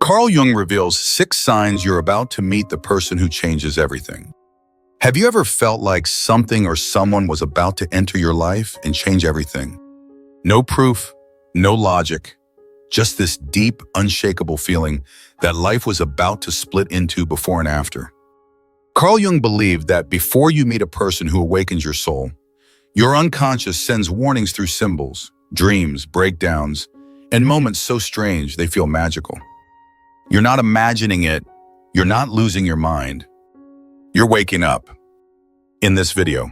Carl Jung reveals 6 signs you're about to meet the person who changes everything. Have you ever felt like something or someone was about to enter your life and change everything? No proof, no logic, just this deep, unshakable feeling that life was about to split into before and after. Carl Jung believed that before you meet a person who awakens your soul, your unconscious sends warnings through symbols, dreams, breakdowns, and moments so strange they feel magical. You're not imagining it, you're not losing your mind. You're waking up. In this video,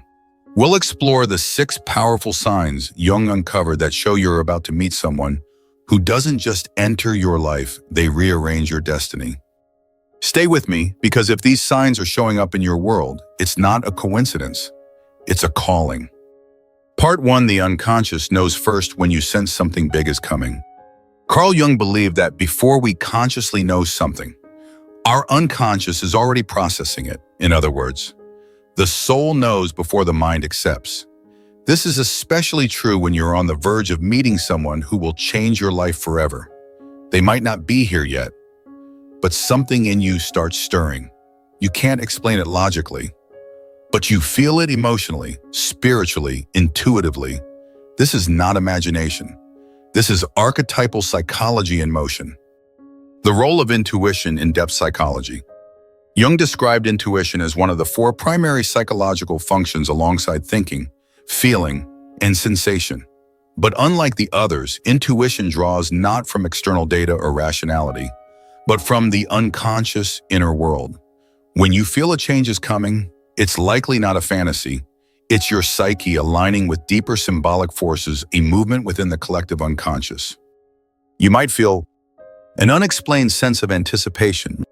we'll explore the 6 powerful signs Jung uncovered that show you're about to meet someone who doesn't just enter your life, they rearrange your destiny. Stay with me, because if these signs are showing up in your world, it's not a coincidence, it's a calling. Part 1. The unconscious knows first when you sense something big is coming. Carl Jung believed that before we consciously know something, our unconscious is already processing it. In other words, the soul knows before the mind accepts. This is especially true when you're on the verge of meeting someone who will change your life forever. They might not be here yet, but something in you starts stirring. You can't explain it logically, but you feel it emotionally, spiritually, intuitively. This is not imagination. This is archetypal psychology in motion. The role of intuition in depth psychology. Jung described intuition as one of the 4 primary psychological functions alongside thinking, feeling, and sensation. But unlike the others, intuition draws not from external data or rationality, but from the unconscious inner world. When you feel a change is coming, it's likely not a fantasy. It's your psyche aligning with deeper symbolic forces, a movement within the collective unconscious. You might feel an unexplained sense of anticipation,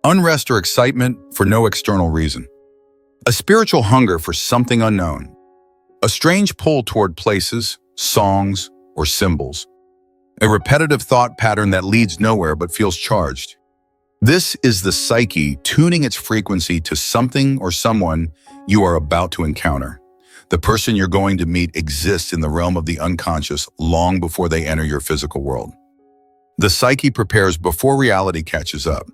unrest or excitement for no external reason, a spiritual hunger for something unknown, a strange pull toward places, songs, or symbols, a repetitive thought pattern that leads nowhere but feels charged. This is the psyche tuning its frequency to something or someone you are about to encounter. The person you're going to meet exists in the realm of the unconscious long before they enter your physical world. The psyche prepares before reality catches up.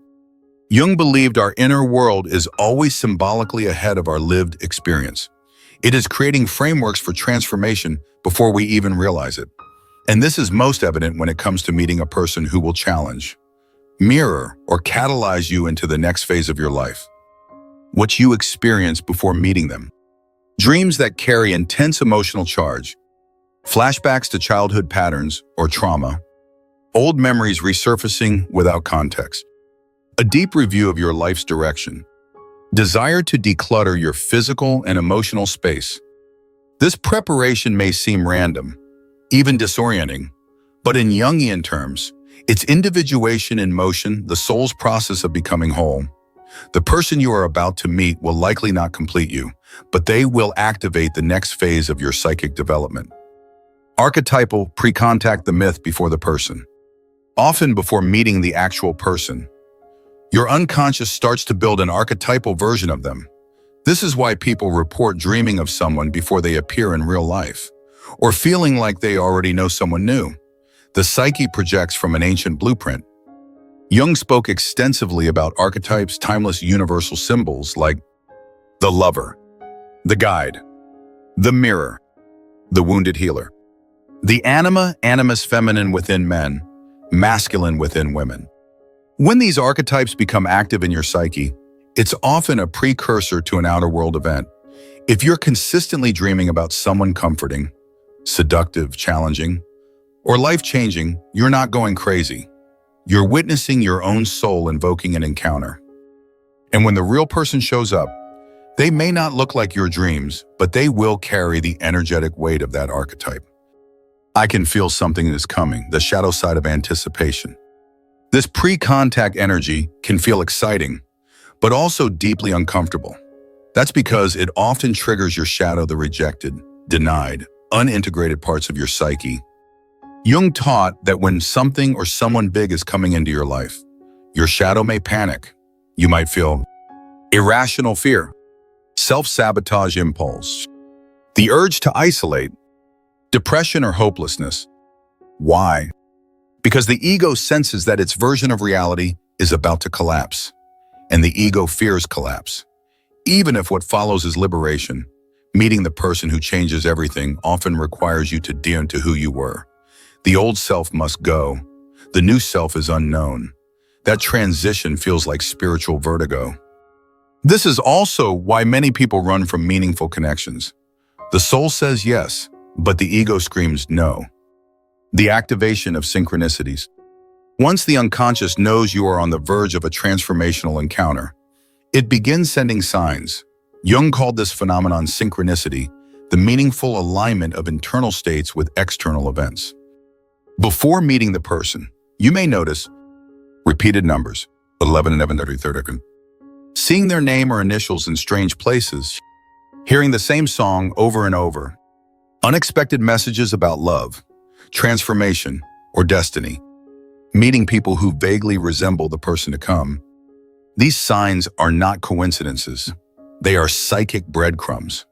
Jung believed our inner world is always symbolically ahead of our lived experience. It is creating frameworks for transformation before we even realize it. And this is most evident when it comes to meeting a person who will challenge, mirror, or catalyze you into the next phase of your life. What you experience before meeting them. Dreams that carry intense emotional charge, flashbacks to childhood patterns or trauma, old memories resurfacing without context, a deep review of your life's direction, desire to declutter your physical and emotional space. This preparation may seem random, even disorienting, but in Jungian terms, it's individuation in motion, the soul's process of becoming whole. The person you are about to meet will likely not complete you, but they will activate the next phase of your psychic development. Archetypal, pre-contact the myth before the person. Often before meeting the actual person, your unconscious starts to build an archetypal version of them. This is why people report dreaming of someone before they appear in real life, or feeling like they already know someone new. The psyche projects from an ancient blueprint. Jung spoke extensively about archetypes, timeless universal symbols like the lover, the guide, the mirror, the wounded healer, the anima, animus feminine within men, masculine within women. When these archetypes become active in your psyche, it's often a precursor to an outer world event. If you're consistently dreaming about someone comforting, seductive, challenging, or life-changing, you're not going crazy. You're witnessing your own soul invoking an encounter. And when the real person shows up, they may not look like your dreams, but they will carry the energetic weight of that archetype. I can feel something is coming, the shadow side of anticipation. This pre-contact energy can feel exciting, but also deeply uncomfortable. That's because it often triggers your shadow, the rejected, denied, unintegrated parts of your psyche. Jung taught that when something or someone big is coming into your life, your shadow may panic. You might feel irrational fear, self-sabotage impulse, the urge to isolate, depression or hopelessness. Why? Because the ego senses that its version of reality is about to collapse, and the ego fears collapse. Even if what follows is liberation, meeting the person who changes everything often requires you to deal into who you were. The old self must go. The new self is unknown. That transition feels like spiritual vertigo. This is also why many people run from meaningful connections. The soul says yes, but the ego screams no. The activation of synchronicities. Once the unconscious knows you are on the verge of a transformational encounter, it begins sending signs. Jung called this phenomenon synchronicity, the meaningful alignment of internal states with external events. Before meeting the person, you may notice repeated numbers, 11 and 11, seeing their name or initials in strange places, hearing the same song over and over, unexpected messages about love, transformation, or destiny, meeting people who vaguely resemble the person to come. These signs are not coincidences. They are psychic breadcrumbs.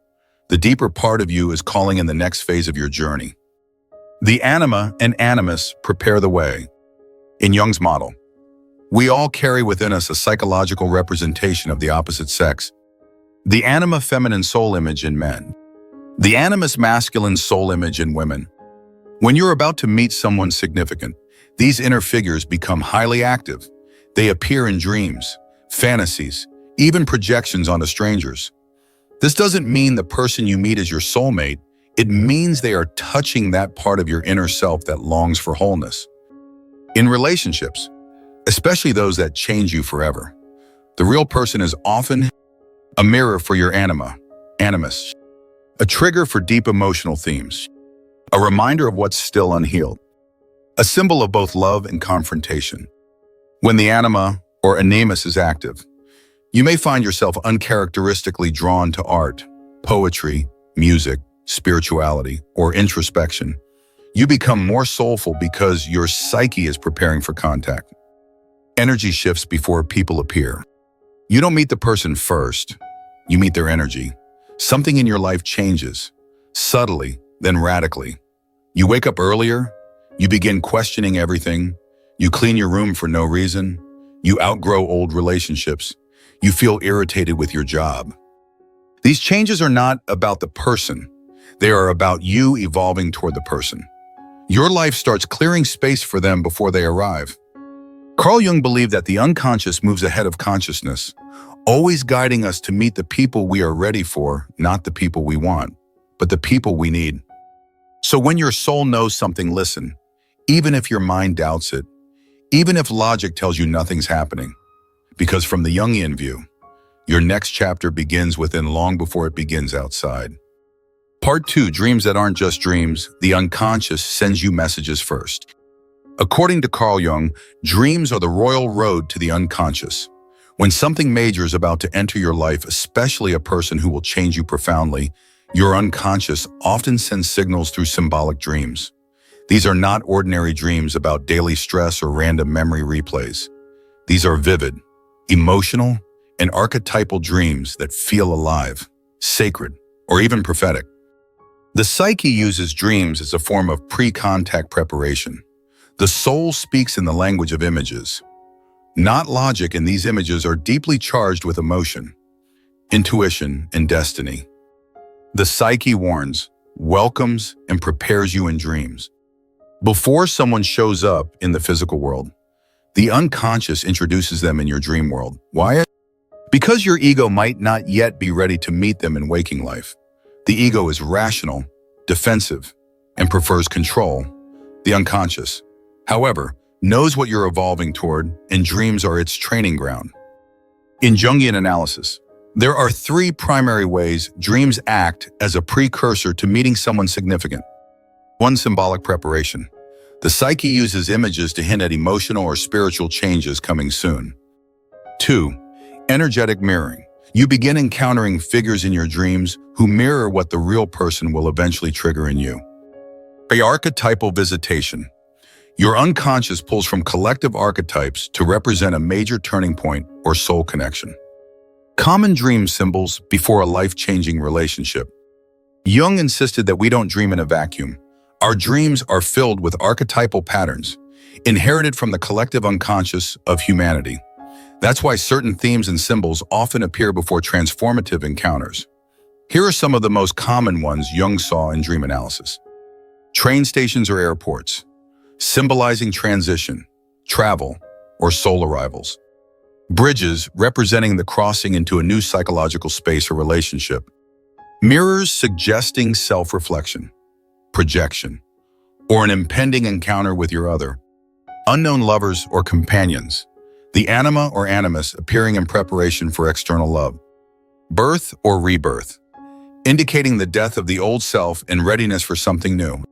The deeper part of you is calling in the next phase of your journey. The anima and animus prepare the way. In Jung's model, we all carry within us a psychological representation of the opposite sex. The anima feminine soul image in men. The animus masculine soul image in women. When you're about to meet someone significant, these inner figures become highly active. They appear in dreams, fantasies, even projections onto strangers. This doesn't mean the person you meet is your soulmate. It means they are touching that part of your inner self that longs for wholeness. In relationships, especially those that change you forever, the real person is often a mirror for your animus, a trigger for deep emotional themes, a reminder of what's still unhealed, a symbol of both love and confrontation. When the anima or animus is active, you may find yourself uncharacteristically drawn to art, poetry, music, spirituality, or introspection. You become more soulful because your psyche is preparing for contact. Energy shifts before people appear. You don't meet the person first, you meet their energy. Something in your life changes, subtly, then radically. You wake up earlier, you begin questioning everything, you clean your room for no reason, you outgrow old relationships, you feel irritated with your job. These changes are not about the person, they are about you evolving toward the person. Your life starts clearing space for them before they arrive. Carl Jung believed that the unconscious moves ahead of consciousness, always guiding us to meet the people we are ready for, not the people we want, but the people we need. So when your soul knows something, listen, even if your mind doubts it, even if logic tells you nothing's happening. Because from the Jungian view, your next chapter begins within long before it begins outside. Part 2, dreams that aren't just dreams, the unconscious sends you messages first. According to Carl Jung, dreams are the royal road to the unconscious. When something major is about to enter your life, especially a person who will change you profoundly, your unconscious often sends signals through symbolic dreams. These are not ordinary dreams about daily stress or random memory replays. These are vivid, emotional, and archetypal dreams that feel alive, sacred, or even prophetic. The psyche uses dreams as a form of pre-contact preparation. The soul speaks in the language of images. Not logic, and these images are deeply charged with emotion, intuition, and destiny. The psyche warns, welcomes, and prepares you in dreams. Before someone shows up in the physical world, the unconscious introduces them in your dream world. Why? Because your ego might not yet be ready to meet them in waking life. The ego is rational, defensive, and prefers control. The unconscious, however, knows what you're evolving toward, and dreams are its training ground. In Jungian analysis, there are 3 primary ways dreams act as a precursor to meeting someone significant. 1. Symbolic preparation. The psyche uses images to hint at emotional or spiritual changes coming soon. 2. Energetic mirroring. You begin encountering figures in your dreams who mirror what the real person will eventually trigger in you. 3. Archetypal visitation. Your unconscious pulls from collective archetypes to represent a major turning point or soul connection. Common dream symbols before a life-changing relationship. Jung insisted that we don't dream in a vacuum. Our dreams are filled with archetypal patterns, inherited from the collective unconscious of humanity. That's why certain themes and symbols often appear before transformative encounters. Here are some of the most common ones Jung saw in dream analysis. Train stations or airports, symbolizing transition, travel, or soul arrivals. Bridges, representing the crossing into a new psychological space or relationship. Mirrors, suggesting self-reflection, projection, or an impending encounter with your other. Unknown lovers or companions, the anima or animus appearing in preparation for external love. Birth or rebirth, indicating the death of the old self and readiness for something new.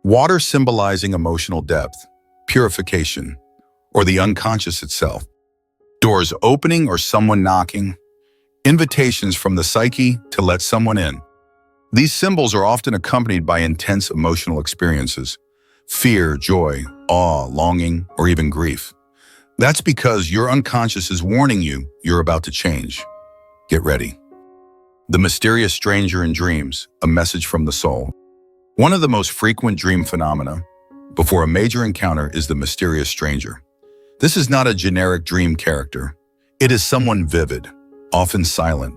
Water symbolizing emotional depth, purification, or the unconscious itself. Doors opening or someone knocking, invitations from the psyche to let someone in. These symbols are often accompanied by intense emotional experiences, fear, joy, awe, longing, or even grief. That's because your unconscious is warning you you're about to change. Get ready. The mysterious stranger in dreams, a message from the soul. One of the most frequent dream phenomena before a major encounter is the mysterious stranger. This is not a generic dream character. It is someone vivid, often silent,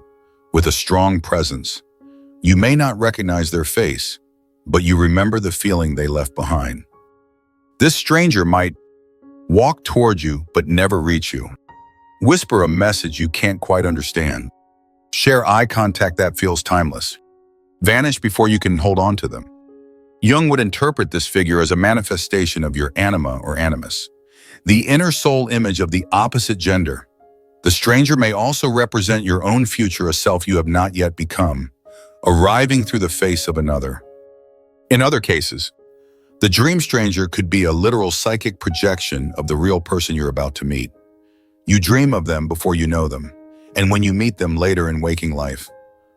with a strong presence. You may not recognize their face, but you remember the feeling they left behind. This stranger might walk toward you but never reach you, whisper a message you can't quite understand, share eye contact that feels timeless, vanish before you can hold on to them. Jung would interpret this figure as a manifestation of your anima or animus, the inner soul image of the opposite gender. The stranger may also represent your own future, a self you have not yet become, arriving through the face of another. In other cases, the dream stranger could be a literal psychic projection of the real person you're about to meet. You dream of them before you know them, and when you meet them later in waking life,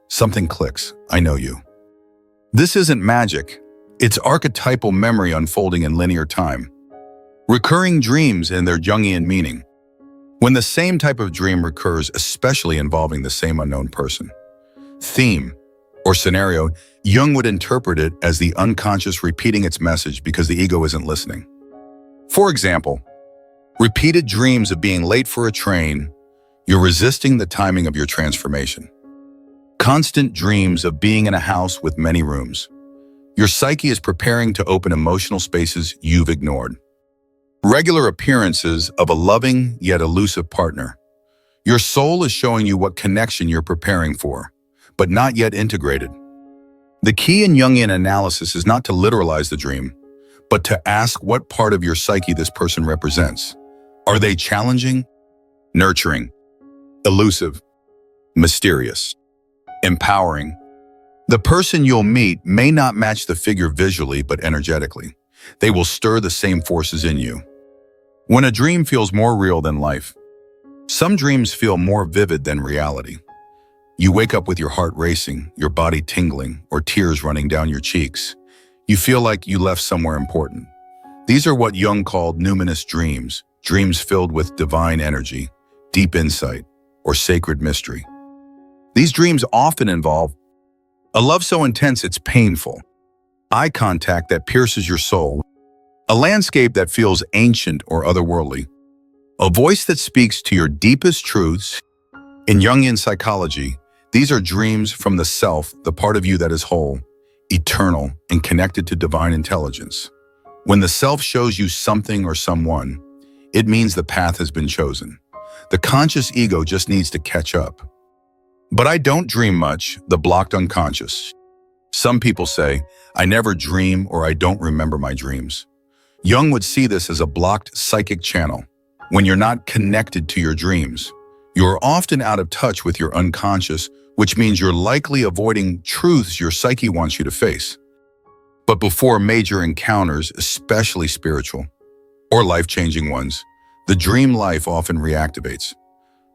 something clicks. I know you. This isn't magic. It's archetypal memory unfolding in linear time. Recurring dreams and their Jungian meaning. When the same type of dream recurs, especially involving the same unknown person, theme, or scenario, Jung would interpret it as the unconscious repeating its message because the ego isn't listening. For example, repeated dreams of being late for a train, you're resisting the timing of your transformation. Constant dreams of being in a house with many rooms. Your psyche is preparing to open emotional spaces you've ignored. Regular appearances of a loving yet elusive partner. Your soul is showing you what connection you're preparing for, but not yet integrated. The key in Jungian analysis is not to literalize the dream, but to ask what part of your psyche this person represents. Are they challenging, nurturing, elusive, mysterious, empowering? The person you'll meet may not match the figure visually, but energetically. They will stir the same forces in you. When a dream feels more real than life, some dreams feel more vivid than reality. You wake up with your heart racing, your body tingling, or tears running down your cheeks. You feel like you left somewhere important. These are what Jung called numinous dreams, dreams filled with divine energy, deep insight, or sacred mystery. These dreams often involve a love so intense it's painful, eye contact that pierces your soul, a landscape that feels ancient or otherworldly, a voice that speaks to your deepest truths. In Jungian psychology, these are dreams from the self, the part of you that is whole, eternal, and connected to divine intelligence. When the self shows you something or someone, it means the path has been chosen. The conscious ego just needs to catch up. But I don't dream much, the blocked unconscious. Some people say, I never dream or I don't remember my dreams. Jung would see this as a blocked psychic channel. When you're not connected to your dreams, you're often out of touch with your unconscious, which means you're likely avoiding truths your psyche wants you to face. But before major encounters, especially spiritual or life-changing ones, the dream life often reactivates.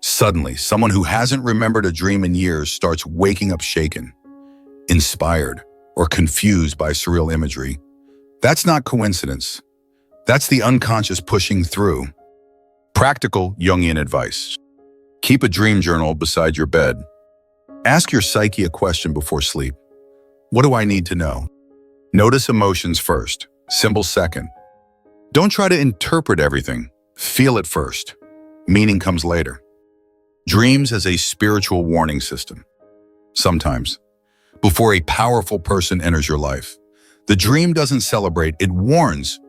Suddenly, someone who hasn't remembered a dream in years starts waking up shaken, inspired, or confused by surreal imagery. That's not coincidence. That's the unconscious pushing through. Practical Jungian advice. Keep a dream journal beside your bed. Ask your psyche a question before sleep. What do I need to know? Notice emotions first, symbols second. Don't try to interpret everything. Feel it first. Meaning comes later. Dreams as a spiritual warning system. Sometimes, before a powerful person enters your life, the dream doesn't celebrate, it warns.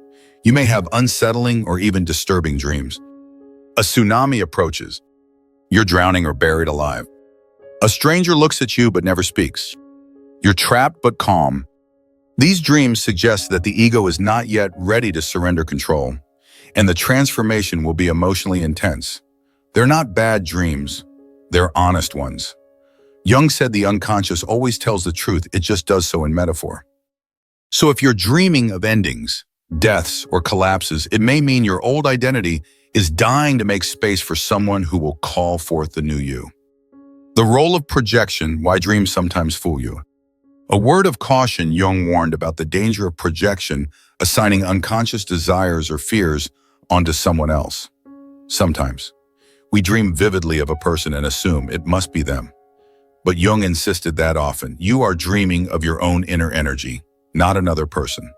You may have unsettling or even disturbing dreams. A tsunami approaches. You're drowning or buried alive. A stranger looks at you but never speaks. You're trapped but calm. These dreams suggest that the ego is not yet ready to surrender control, and the transformation will be emotionally intense. They're not bad dreams, they're honest ones. Jung said the unconscious always tells the truth, it just does so in metaphor. So if you're dreaming of endings, deaths, or collapses, it may mean your old identity is dying to make space for someone who will call forth the new you. The role of projection, why dreams sometimes fool you. A word of caution, Jung warned about the danger of projection, assigning unconscious desires or fears onto someone else. Sometimes, we dream vividly of a person and assume it must be them. But Jung insisted that often, you are dreaming of your own inner energy, not another person.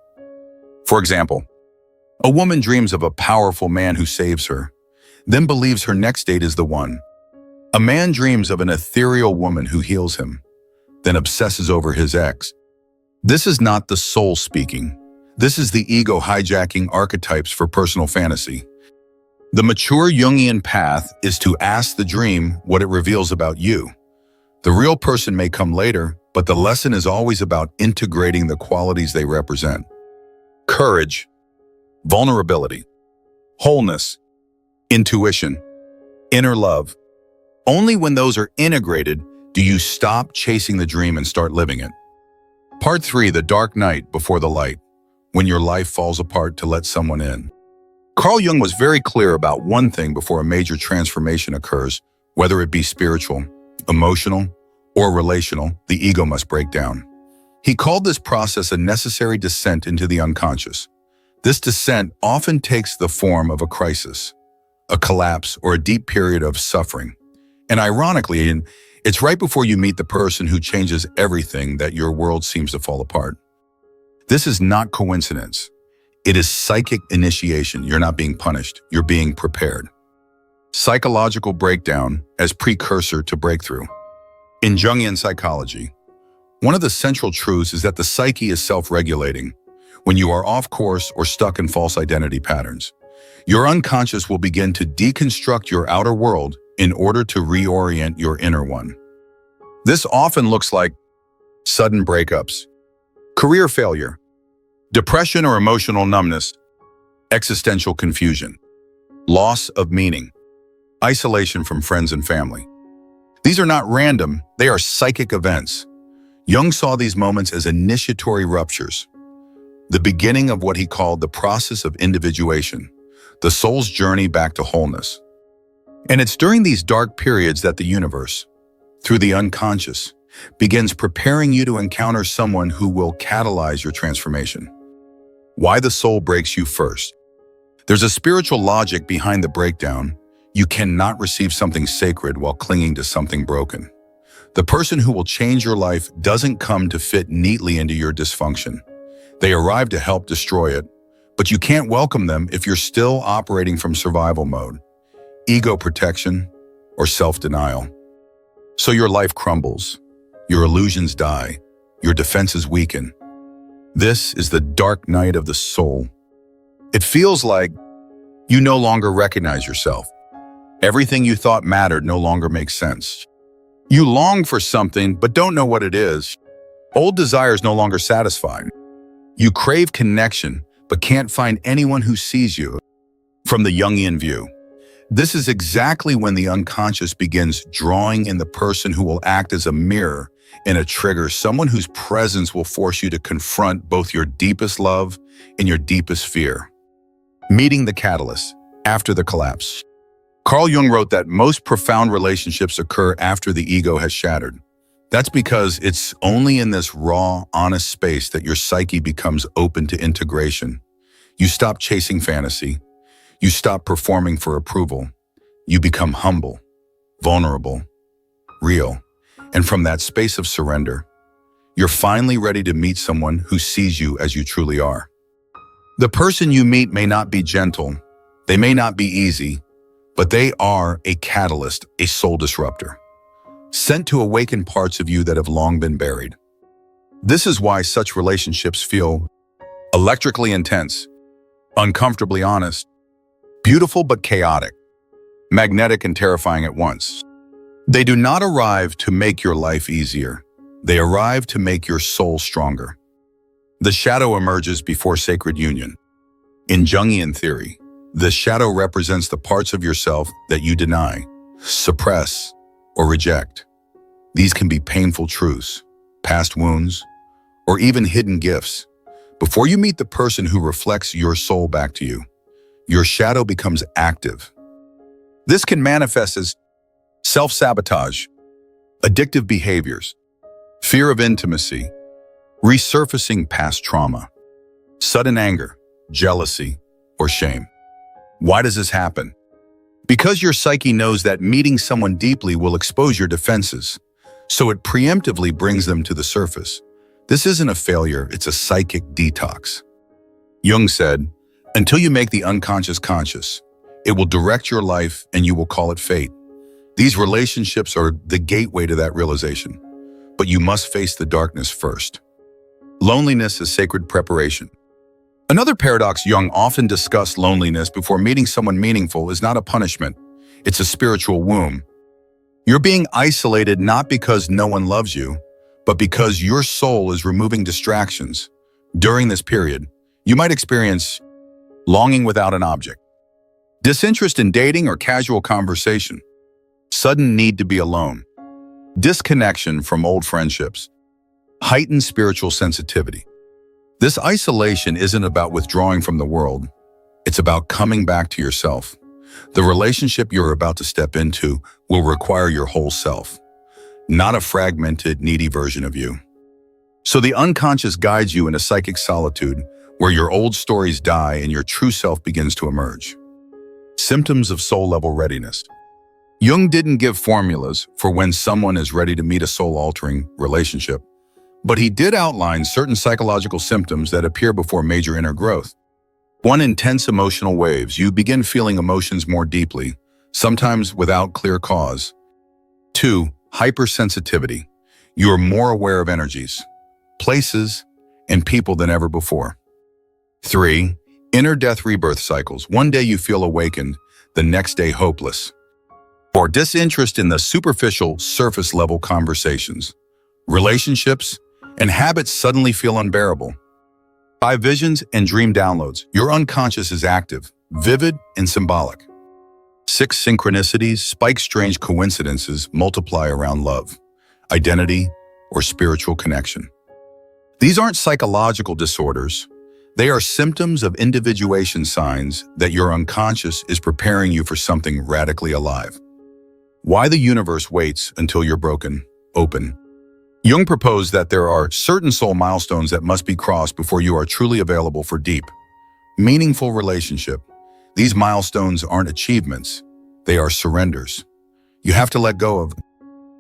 For example, a woman dreams of a powerful man who saves her, then believes her next date is the one. A man dreams of an ethereal woman who heals him, then obsesses over his ex. This is not the soul speaking. This is the ego hijacking archetypes for personal fantasy. The mature Jungian path is to ask the dream what it reveals about you. The real person may come later, but the lesson is always about integrating the qualities they represent. Courage, vulnerability, wholeness, intuition, inner love. Only when those are integrated do you stop chasing the dream and start living it. Part 3, the dark night before the light, when your life falls apart to let someone in. Carl Jung was very clear about one thing before a major transformation occurs, whether it be spiritual, emotional, or relational, the ego must break down. He called this process a necessary descent into the unconscious. This descent often takes the form of a crisis, a collapse, or a deep period of suffering. And ironically, it's right before you meet the person who changes everything that your world seems to fall apart. This is not coincidence. It is psychic initiation. You're not being punished. You're being prepared. Psychological breakdown as precursor to breakthrough. In Jungian psychology, one of the central truths is that the psyche is self-regulating. When you are off course or stuck in false identity patterns, your unconscious will begin to deconstruct your outer world in order to reorient your inner one. This often looks like sudden breakups, career failure, depression or emotional numbness, existential confusion, loss of meaning, isolation from friends and family. These are not random, they are psychic events. Jung saw these moments as initiatory ruptures, the beginning of what he called the process of individuation, the soul's journey back to wholeness. And it's during these dark periods that the universe, through the unconscious, begins preparing you to encounter someone who will catalyze your transformation. Why the soul breaks you first. There's a spiritual logic behind the breakdown. You cannot receive something sacred while clinging to something broken. The person who will change your life doesn't come to fit neatly into your dysfunction. They arrive to help destroy it, but you can't welcome them if you're still operating from survival mode, ego protection, or self-denial. So your life crumbles, your illusions die, your defenses weaken. This is the dark night of the soul. It feels like you no longer recognize yourself. Everything you thought mattered no longer makes sense. You long for something but don't know what it is. Old desires no longer satisfy. You crave connection but can't find anyone who sees you. From the Jungian view, this is exactly when the unconscious begins drawing in the person who will act as a mirror and a trigger, someone whose presence will force you to confront both your deepest love and your deepest fear. Meeting the catalyst after the collapse. Carl Jung wrote that most profound relationships occur after the ego has shattered. That's because it's only in this raw, honest space that your psyche becomes open to integration. You stop chasing fantasy. You stop performing for approval. You become humble, vulnerable, real. And from that space of surrender, you're finally ready to meet someone who sees you as you truly are. The person you meet may not be gentle, they may not be easy, but they are a catalyst, a soul disruptor, sent to awaken parts of you that have long been buried. This is why such relationships feel electrically intense, uncomfortably honest, beautiful but chaotic, magnetic and terrifying at once. They do not arrive to make your life easier. They arrive to make your soul stronger. The shadow emerges before sacred union. In Jungian theory, the shadow represents the parts of yourself that you deny, suppress, or reject. These can be painful truths, past wounds, or even hidden gifts. Before you meet the person who reflects your soul back to you, your shadow becomes active. This can manifest as self-sabotage, addictive behaviors, fear of intimacy, resurfacing past trauma, sudden anger, jealousy, or shame. Why does this happen? Because your psyche knows that meeting someone deeply will expose your defenses, so it preemptively brings them to the surface. This isn't a failure, it's a psychic detox. Jung said, "Until you make the unconscious conscious, it will direct your life and you will call it fate." These relationships are the gateway to that realization, but you must face the darkness first. Loneliness is sacred preparation. Another paradox Jung often discussed: loneliness before meeting someone meaningful is not a punishment, it's a spiritual womb. You're being isolated not because no one loves you, but because your soul is removing distractions. During this period, you might experience longing without an object, disinterest in dating or casual conversation, sudden need to be alone, disconnection from old friendships, heightened spiritual sensitivity. This isolation isn't about withdrawing from the world, it's about coming back to yourself. The relationship you're about to step into will require your whole self, not a fragmented, needy version of you. So the unconscious guides you in a psychic solitude where your old stories die and your true self begins to emerge. Symptoms of soul-level readiness. Jung didn't give formulas for when someone is ready to meet a soul-altering relationship, but he did outline certain psychological symptoms that appear before major inner growth. 1. Intense emotional waves. You begin feeling emotions more deeply, sometimes without clear cause. 2. Hypersensitivity. You are more aware of energies, places, and people than ever before. 3. Inner death rebirth cycles. One day you feel awakened, the next day hopeless. 4. Disinterest in the superficial, surface-level conversations. Relationships and habits suddenly feel unbearable. 5. Visions and dream downloads. Your unconscious is active, vivid, and symbolic. 6. Synchronicities. Spike strange coincidences multiply around love, identity, or spiritual connection. These aren't psychological disorders. They are symptoms of individuation, signs that your unconscious is preparing you for something radically alive. Why the universe waits until you're broken open. Jung proposed that there are certain soul milestones that must be crossed before you are truly available for deep, meaningful relationship. These milestones aren't achievements, they are surrenders. You have to let go of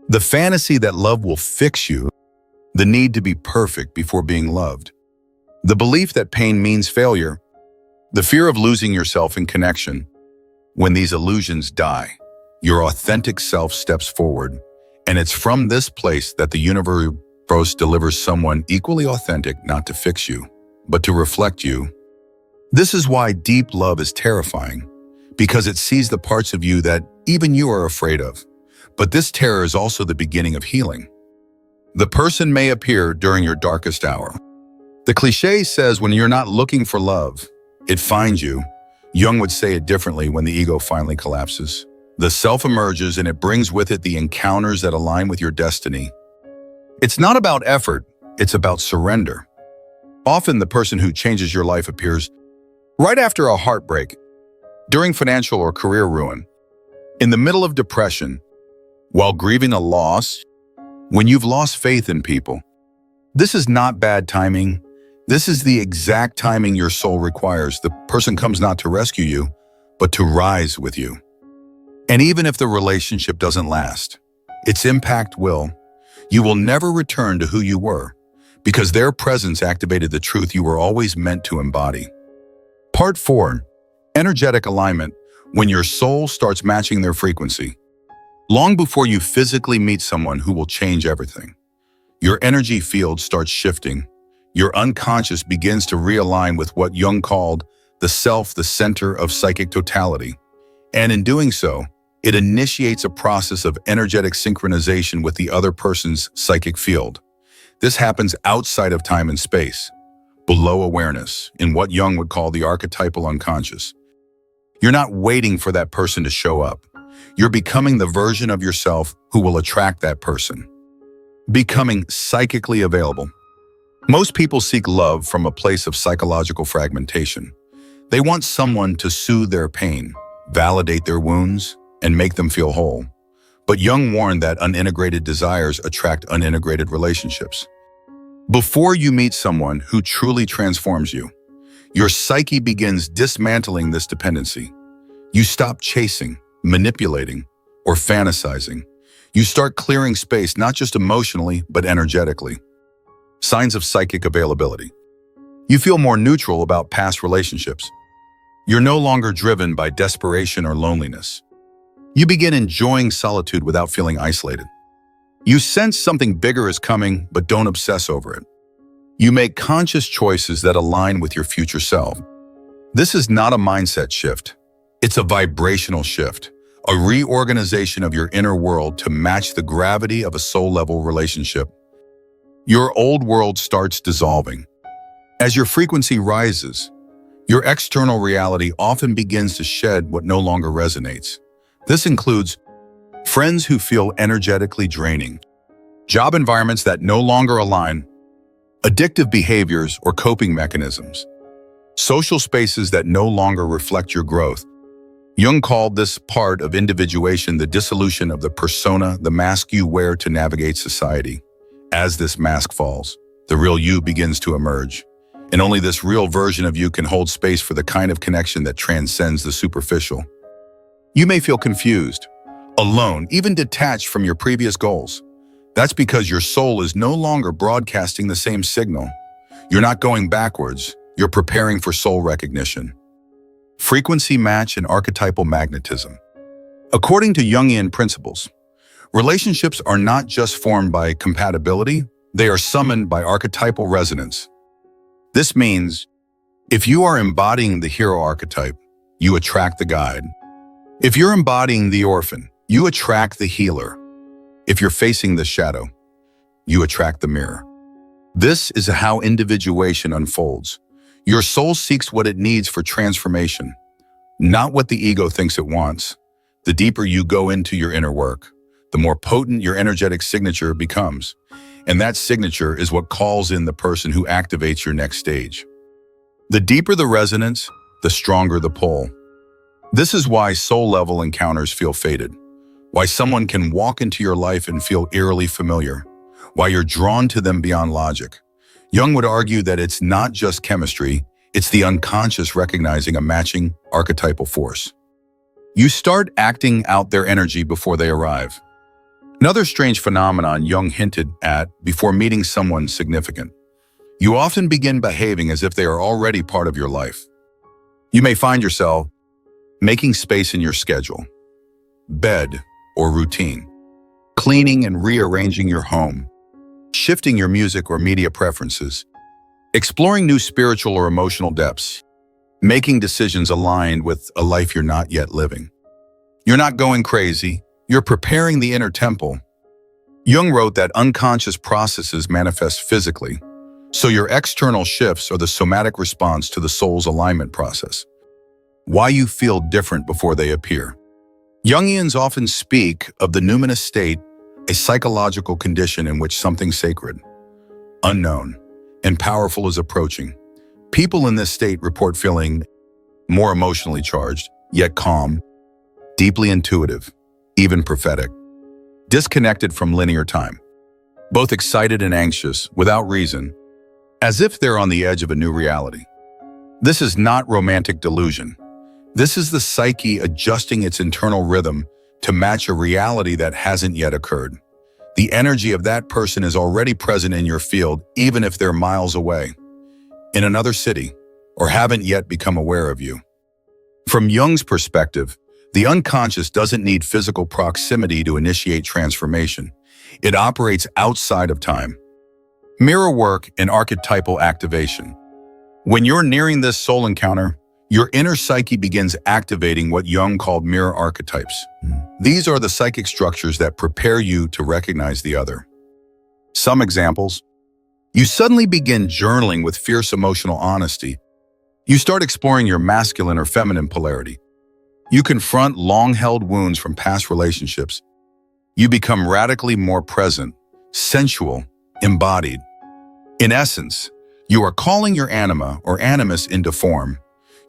the fantasy that love will fix you, the need to be perfect before being loved, the belief that pain means failure, the fear of losing yourself in connection. When these illusions die, your authentic self steps forward, and it's from this place that the universe delivers someone equally authentic, not to fix you, but to reflect you. This is why deep love is terrifying, because it sees the parts of you that even you are afraid of. But this terror is also the beginning of healing. The person may appear during your darkest hour. The cliché says when you're not looking for love, it finds you. Jung would say it differently when the ego finally collapses. The self emerges and it brings with it the encounters that align with your destiny. It's not about effort, it's about surrender. Often the person who changes your life appears right after a heartbreak, during financial or career ruin, in the middle of depression, while grieving a loss, when you've lost faith in people. This is not bad timing. This is the exact timing your soul requires. The person comes not to rescue you, but to rise with you. And even if the relationship doesn't last, its impact will. You will never return to who you were, because their presence activated the truth you were always meant to embody. Part 4. Energetic alignment, when your soul starts matching their frequency. Long before you physically meet someone who will change everything, your energy field starts shifting. Your unconscious begins to realign with what Jung called the self, the center of psychic totality. And in doing so, it initiates a process of energetic synchronization with the other person's psychic field. This happens outside of time and space, below awareness, in what Jung would call the archetypal unconscious. You're not waiting for that person to show up. You're becoming the version of yourself who will attract that person. Becoming psychically available. Most people seek love from a place of psychological fragmentation. They want someone to soothe their pain, validate their wounds, and make them feel whole. But Jung warned that unintegrated desires attract unintegrated relationships. Before you meet someone who truly transforms you, your psyche begins dismantling this dependency. You stop chasing, manipulating, or fantasizing. You start clearing space, not just emotionally, but energetically. Signs of psychic availability. You feel more neutral about past relationships. You're no longer driven by desperation or loneliness. You begin enjoying solitude without feeling isolated. You sense something bigger is coming, but don't obsess over it. You make conscious choices that align with your future self. This is not a mindset shift. It's a vibrational shift, a reorganization of your inner world to match the gravity of a soul-level relationship. Your old world starts dissolving. As your frequency rises, your external reality often begins to shed what no longer resonates. This includes friends who feel energetically draining, job environments that no longer align, addictive behaviors or coping mechanisms, social spaces that no longer reflect your growth. Jung called this part of individuation the dissolution of the persona, the mask you wear to navigate society. As this mask falls, the real you begins to emerge. And only this real version of you can hold space for the kind of connection that transcends the superficial. You may feel confused, alone, even detached from your previous goals. That's because your soul is no longer broadcasting the same signal. You're not going backwards, you're preparing for soul recognition. Frequency match and archetypal magnetism. According to Jungian principles, relationships are not just formed by compatibility, they are summoned by archetypal resonance. This means, if you are embodying the hero archetype, you attract the guide. If you're embodying the orphan, you attract the healer. If you're facing the shadow, you attract the mirror. This is how individuation unfolds. Your soul seeks what it needs for transformation, not what the ego thinks it wants. The deeper you go into your inner work, the more potent your energetic signature becomes. And that signature is what calls in the person who activates your next stage. The deeper the resonance, the stronger the pull. This is why soul-level encounters feel fated, why someone can walk into your life and feel eerily familiar, why you're drawn to them beyond logic. Jung would argue that it's not just chemistry, it's the unconscious recognizing a matching archetypal force. You start acting out their energy before they arrive. Another strange phenomenon Jung hinted at before meeting someone significant. You often begin behaving as if they are already part of your life. You may find yourself making space in your schedule, bed, or routine, cleaning and rearranging your home, shifting your music or media preferences, exploring new spiritual or emotional depths, making decisions aligned with a life you're not yet living. You're not going crazy, you're preparing the inner temple. Jung wrote that unconscious processes manifest physically, so your external shifts are the somatic response to the soul's alignment process. Why you feel different before they appear. Jungians often speak of the numinous state, a psychological condition in which something sacred, unknown, and powerful is approaching. People in this state report feeling more emotionally charged, yet calm, deeply intuitive, even prophetic, disconnected from linear time, both excited and anxious, without reason, as if they're on the edge of a new reality. This is not romantic delusion. This is the psyche adjusting its internal rhythm to match a reality that hasn't yet occurred. The energy of that person is already present in your field, even if they're miles away. In another city, or haven't yet become aware of you. From Jung's perspective, the unconscious doesn't need physical proximity to initiate transformation. It operates outside of time. Mirror work and archetypal activation. When you're nearing this soul encounter, your inner psyche begins activating what Jung called mirror archetypes. These are the psychic structures that prepare you to recognize the other. Some examples. You suddenly begin journaling with fierce emotional honesty. You start exploring your masculine or feminine polarity. You confront long-held wounds from past relationships. You become radically more present, sensual, embodied. In essence, you are calling your anima or animus into form.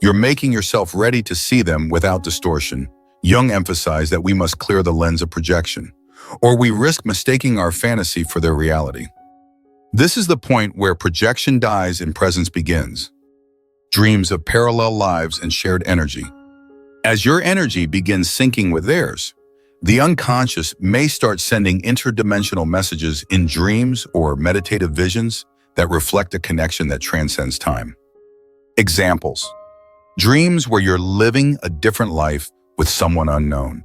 You're making yourself ready to see them without distortion. Jung emphasized that we must clear the lens of projection, or we risk mistaking our fantasy for their reality. This is the point where projection dies and presence begins. Dreams of parallel lives and shared energy. As your energy begins syncing with theirs, the unconscious may start sending interdimensional messages in dreams or meditative visions that reflect a connection that transcends time. Examples. Dreams where you're living a different life with someone unknown.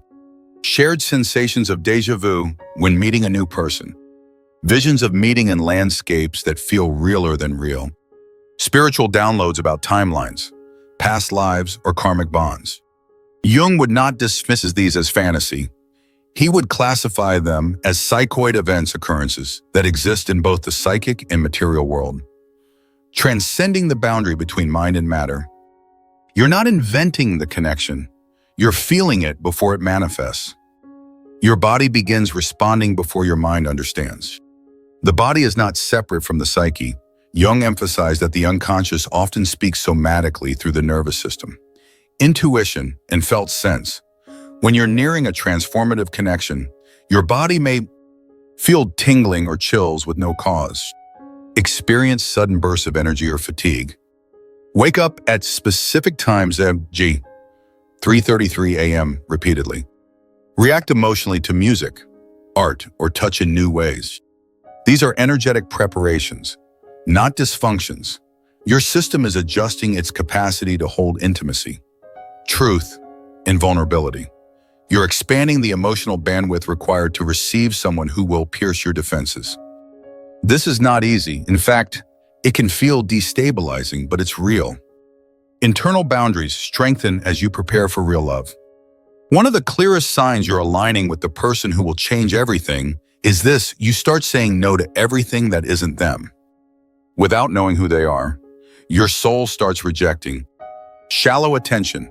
Shared sensations of déjà vu when meeting a new person. Visions of meeting in landscapes that feel realer than real. Spiritual downloads about timelines, past lives, or karmic bonds. Jung would not dismiss these as fantasy. He would classify them as psychoid events occurrences that exist in both the psychic and material world, transcending the boundary between mind and matter. You're not inventing the connection. You're feeling it before it manifests. Your body begins responding before your mind understands. The body is not separate from the psyche. Jung emphasized that the unconscious often speaks somatically through the nervous system. Intuition and felt sense. When you're nearing a transformative connection, your body may feel tingling or chills with no cause. Experience sudden bursts of energy or fatigue. Wake up at specific times e.g. 3:33 a.m. repeatedly. React emotionally to music, art, or touch in new ways. These are energetic preparations, not dysfunctions. Your system is adjusting its capacity to hold intimacy, truth, and vulnerability. You're expanding the emotional bandwidth required to receive someone who will pierce your defenses. This is not easy. In fact, it can feel destabilizing, but it's real. Internal boundaries strengthen as you prepare for real love. One of the clearest signs you're aligning with the person who will change everything is this: you start saying no to everything that isn't them. Without knowing who they are, your soul starts rejecting shallow attention,